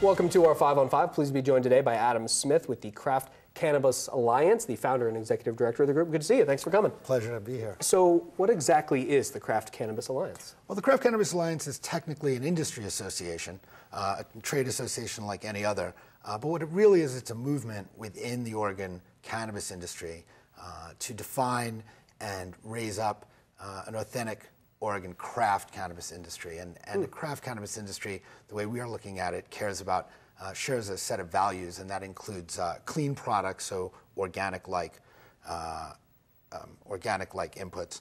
Welcome to our 5 on 5. Pleased to be joined today by Adam Smith with the Craft Cannabis Alliance, the founder and executive director of the group. Good to see you. Thanks for coming. Pleasure to be here. So what exactly is the Craft Cannabis Alliance? Well, the Craft Cannabis Alliance is technically an industry association, a trade association like any other. But what it really is, it's a movement within the Oregon cannabis industry to define and raise up an authentic Oregon craft cannabis industry. And the craft cannabis industry, the way we are looking at it, shares a set of values, and that includes clean products, so organic-like inputs,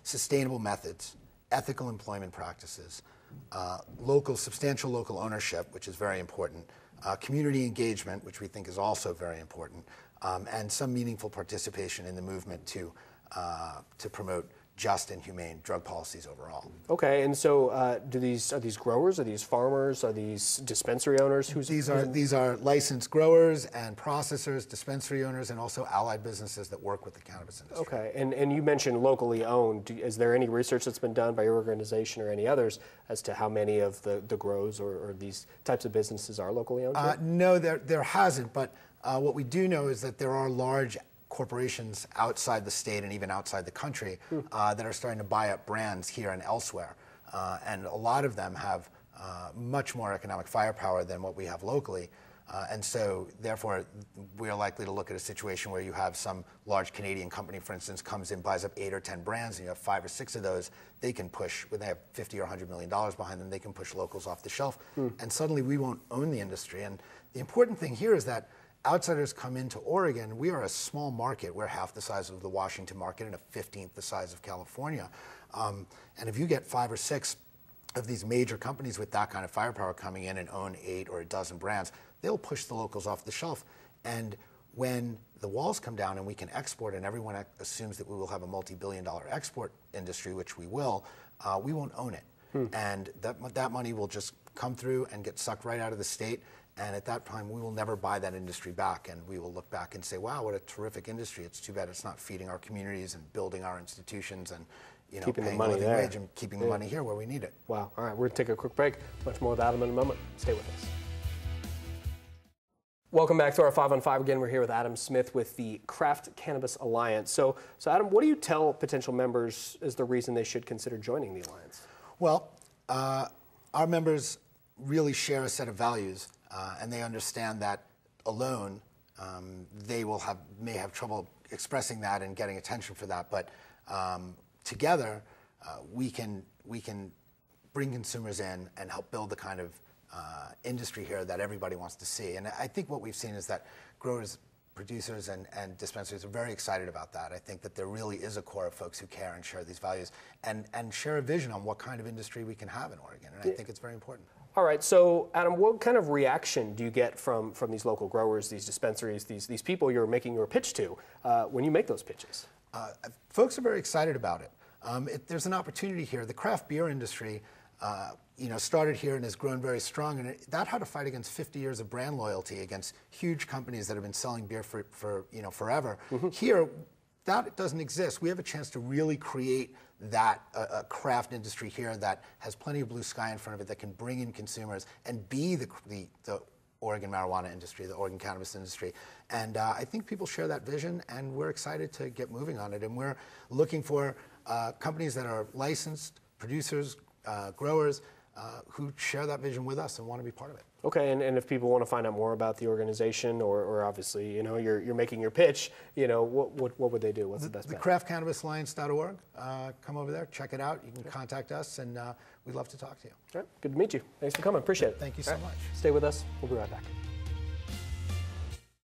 sustainable methods, ethical employment practices, substantial local ownership, which is very important, community engagement, which we think is also very important, and some meaningful participation in the movement to promote just and humane drug policies overall. Okay, and so are these growers, are these farmers, are these dispensary owners? These are licensed growers and processors, dispensary owners, and also allied businesses that work with the cannabis industry. Okay, and you mentioned locally owned. Is there any research that's been done by your organization or any others as to how many of the grows or these types of businesses are locally owned? No, there hasn't, but what we do know is that there are large corporations outside the state and even outside the country that are starting to buy up brands here and elsewhere. And a lot of them have much more economic firepower than what we have locally. And so, therefore, we are likely to look at a situation where you have some large Canadian company, for instance, comes in, buys up 8 or 10 brands, and you have 5 or 6 of those. They can push, when they have $50 or $100 million behind them, they can push locals off the shelf. And suddenly we won't own the industry. And the important thing here is that outsiders come into Oregon. We are a small market. We're half the size of the Washington market and a 15th the size of California. And if you get 5 or 6 of these major companies with that kind of firepower coming in and own 8 or a dozen brands, they'll push the locals off the shelf. And when the walls come down and we can export, and everyone assumes that we will have a multi-billion-dollar export industry, which we will, we won't own it. And that money will just come through and get sucked right out of the state. And at that time, we will never buy that industry back. And we will look back and say, wow, what a terrific industry. It's too bad it's not feeding our communities and building our institutions and keeping paying the money living there. wage and keeping the money here where we need it. Wow. All right, we're going to take a quick break. Much more with Adam in a moment. Stay with us. Welcome back to our 5 on 5. Again, we're here with Adam Smith with the Craft Cannabis Alliance. So Adam, what do you tell potential members is the reason they should consider joining the Alliance? Well, our members really share a set of values. And they understand that alone, they may have trouble expressing that and getting attention for that. But together, we can bring consumers in and help build the kind of industry here that everybody wants to see. And I think what we've seen is that growers, producers, and dispensaries are very excited about that. I think that there really is a core of folks who care and share these values and share a vision on what kind of industry we can have in Oregon. And I think it's very important. All right, so Adam, what kind of reaction do you get from these local growers, these dispensaries, these people you're making your pitch to when you make those pitches? Folks are very excited about it. There's an opportunity here. The craft beer industry, started here and has grown very strong, and that had to fight against 50 years of brand loyalty against huge companies that have been selling beer for forever. Here, that doesn't exist. We have a chance to really create that a craft industry here that has plenty of blue sky in front of it, that can bring in consumers and be the Oregon marijuana industry, the Oregon cannabis industry. And I think people share that vision, and we're excited to get moving on it. And we're looking for companies that are licensed, producers, growers, who share that vision with us and want to be part of it. Okay, and if people want to find out more about the organization, or obviously, you're making your pitch, what would they do? What's the best bet? craftcannabisalliance.org. Come over there, check it out. You can contact us, and we'd love to talk to you. All right, good to meet you. Thanks for coming. Appreciate it. Thank you so much. Stay with us. We'll be right back.